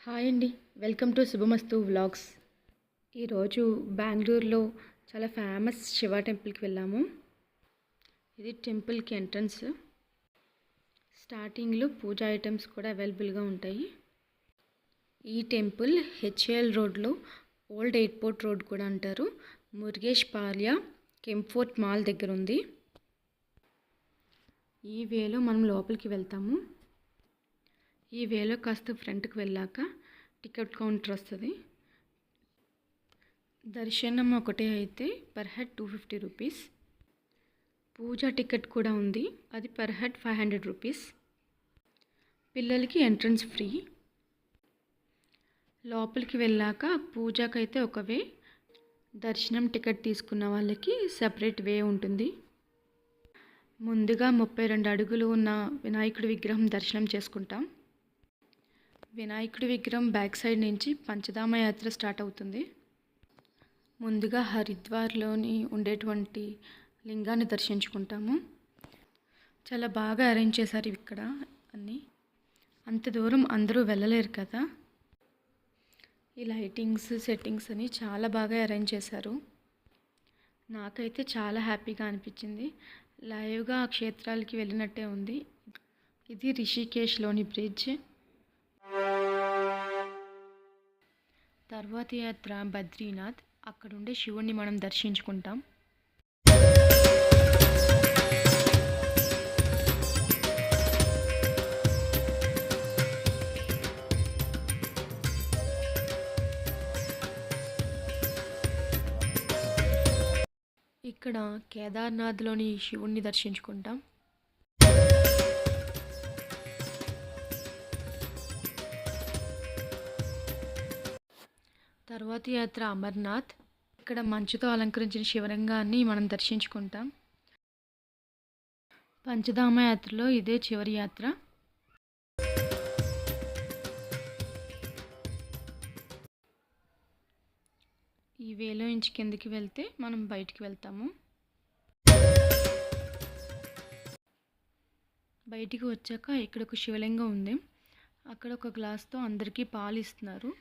Hi అండి. Welcome to Subhamastu vlogs. ఈరోజు బెంగళూరులో చాలా ఫేమస్ శివ టెంపుల్కి వెళ్ళాము. ఇది టెంపుల్కి ఎంట్రన్స్. స్టార్టింగ్లో పూజా ఐటమ్స్ కూడా అవైలబుల్గా ఉంటాయి. ఈ టెంపుల్ హెచ్ఏఎల్ రోడ్లో ఓల్డ్ ఎయిర్పోర్ట్ రోడ్ కూడా అంటారు. మురుగేష్ పాల్య కెంఫోర్ట్ మాల్ దగ్గర ఉంది. ఈ వేలో మనం లోపలికి వెళ్తాము. ఈ వేలో కాస్త ఫ్రంట్కి వెళ్ళాక టికెట్ కౌంటర్ వస్తుంది. దర్శనం ఒకటే అయితే పర్ హెడ్ 250 రూపీస్. పూజా టికెట్ కూడా ఉంది, అది పర్ హెడ్ 500 రూపీస్. పిల్లలకి ఎంట్రన్స్ ఫ్రీ. లోపలికి వెళ్ళాక పూజకైతే ఒక వే, దర్శనం టికెట్ తీసుకున్న వాళ్ళకి సపరేట్ వే ఉంటుంది. ముందుగా 32 అడుగులు ఉన్న వినాయకుడి విగ్రహం దర్శనం చేసుకుంటాం. వినాయకుడి విగ్రహం బ్యాక్ సైడ్ నుంచి పంచధామ యాత్ర స్టార్ట్ అవుతుంది. ముందుగా హరిద్వార్లోని ఉండేటువంటి లింగాన్ని దర్శించుకుంటాము. చాలా బాగా అరేంజ్ చేశారు ఇక్కడ అన్నీ. అంత దూరం అందరూ వెళ్ళలేరు కదా. ఈ లైటింగ్స్ సెట్టింగ్స్ అని చాలా బాగా అరేంజ్ చేశారు. నాకైతే చాలా హ్యాపీగా అనిపించింది. లైవ్గా ఆ క్షేత్రాలకి వెళ్ళినట్టే ఉంది. ఇది రిషికేశ్లోని బ్రిడ్జ్. తర్వాత యాత్ర బద్రీనాథ్. అక్కడుండే శివుణ్ణి మనం దర్శించుకుంటాం. ఇక్కడ కేదార్నాథ్లోని శివుణ్ణి దర్శించుకుంటాం. తర్వాతి యాత్ర అమర్నాథ్. ఇక్కడ మంచుతో అలంకరించిన శివలింగాన్ని మనం దర్శించుకుంటాం. పంచధామ యాత్రలో ఇదే చివరి యాత్ర. ఈ వేలో నుంచి కిందకి వెళ్తే మనం బయటికి వెళ్తాము. బయటికి వచ్చాక ఇక్కడ ఒక శివలింగం ఉంది. అక్కడ ఒక గ్లాస్తో అందరికీ పాలు ఇస్తున్నారు.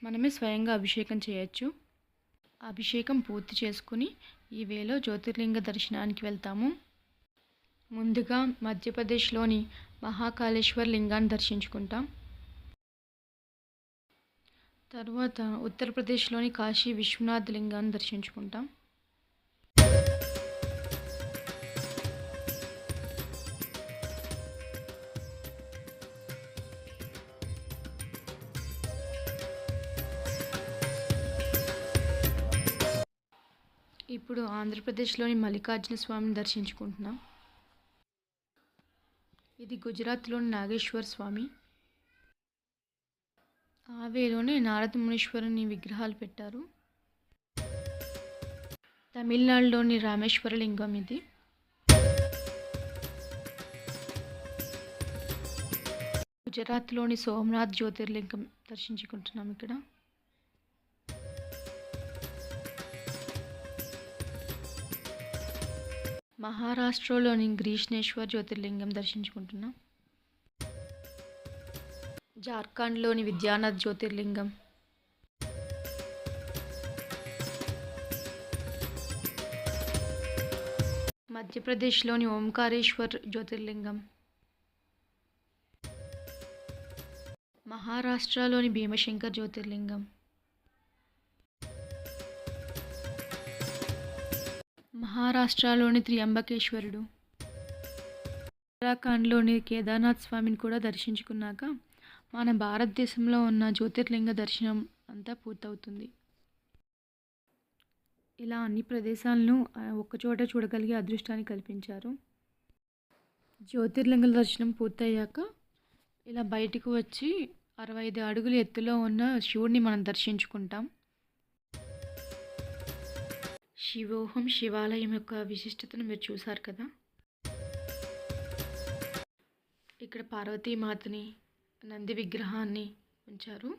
మనమే స్వయంగా అభిషేకం చేయొచ్చు. అభిషేకం పూర్తి చేసుకుని ఈ వేలో జ్యోతిర్లింగ దర్శనానికి వెళ్తాము. ముందుగా మధ్యప్రదేశ్లోని మహాకాళేశ్వర్ లింగాన్ని దర్శించుకుంటాం. తర్వాత ఉత్తరప్రదేశ్లోని కాశీ విశ్వనాథ్ లింగాన్ని దర్శించుకుంటాం. ఇప్పుడు ఆంధ్రప్రదేశ్లోని మల్లికార్జున స్వామిని దర్శించుకుంటున్నాం. ఇది గుజరాత్లోని నాగేశ్వర స్వామి. ఆ వేలోనే నారద మునీశ్వరుని విగ్రహాలు పెట్టారు. తమిళనాడులోని రామేశ్వర లింగం ఇది. గుజరాత్లోని సోమనాథ్ జ్యోతిర్లింగం దర్శించుకుంటున్నాం. ఇక్కడ మహారాష్ట్రలోని గ్రీష్ణేశ్వర్ జ్యోతిర్లింగం దర్శించుకుంటున్నాం. జార్ఖండ్లోని విద్యానాథ్ జ్యోతిర్లింగం. మధ్యప్రదేశ్లోని ఓంకారేశ్వర్ జ్యోతిర్లింగం. మహారాష్ట్రలోని భీమశంకర్ జ్యోతిర్లింగం. మహారాష్ట్రలోని త్రియంబకేశ్వరుడు. ఉత్తరాఖండ్లోని కేదార్నాథ్ స్వామిని కూడా దర్శించుకున్నాక మన భారతదేశంలో ఉన్న జ్యోతిర్లింగ దర్శనం అంతా పూర్తవుతుంది. ఇలా అన్ని ప్రదేశాలను ఒక్కచోట చూడగలిగే అదృష్టాన్ని కల్పించారు. జ్యోతిర్లింగ దర్శనం పూర్తయ్యాక ఇలా బయటకు వచ్చి 65 అడుగుల ఎత్తులో ఉన్న శివుడిని మనం దర్శించుకుంటాం. శివోహం శివాలయం యొక్క విశిష్టతను మీరు చూసారు కదా. ఇక్కడ పార్వతీమాతని, నంది విగ్రహాన్ని ఉంచారు.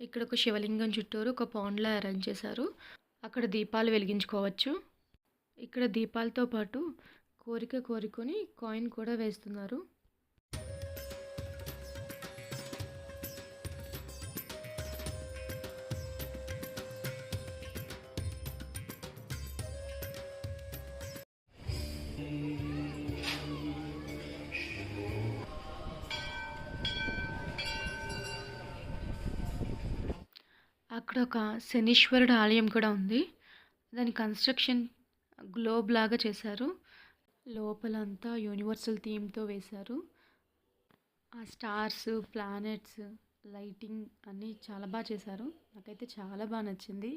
ఇక్కడ ఒక శివలింగం చుట్టూరు ఒక పౌండ్లా అరేంజ్ చేశారు. అక్కడ దీపాలు వెలిగించుకోవచ్చు. ఇక్కడ దీపాలతో పాటు కోరిక కోరుకొని కాయిన్ కూడా వేస్తున్నారు. అక్కడ ఒక శనీశ్వరుడు ఆలయం కూడా ఉంది. దాని కన్స్ట్రక్షన్ గ్లోబ్ లాగా చేశారు. లోపలంతా యూనివర్సల్ థీమ్‌తో వేశారు. ఆ స్టార్స్, ప్లానెట్స్, లైటింగ్ అన్నీ చాలా చేశారు. నాకైతే చాలా నచ్చింది.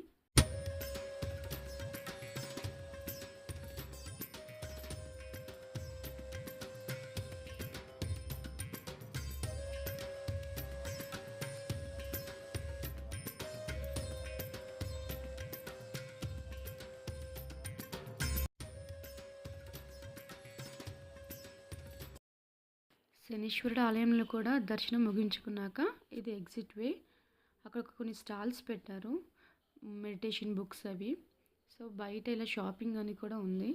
శనీశ్వరుడు ఆలయంలో కూడా దర్శనం ముగించుకున్నాక ఇది ఎగ్జిట్ వే. అక్కడ కొన్ని స్టాల్స్ పెట్టారు, మెడిటేషన్ బుక్స్ అవి. సో బయట ఇలా షాపింగ్ అని కూడా ఉంది.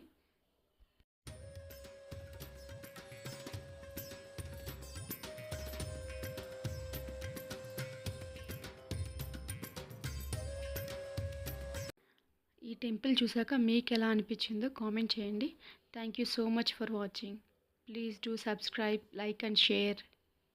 ఈ టెంపుల్ చూసాక మీకు ఎలా అనిపించిందో కామెంట్ చేయండి. Thank you so much for watching. Please do subscribe, like and share.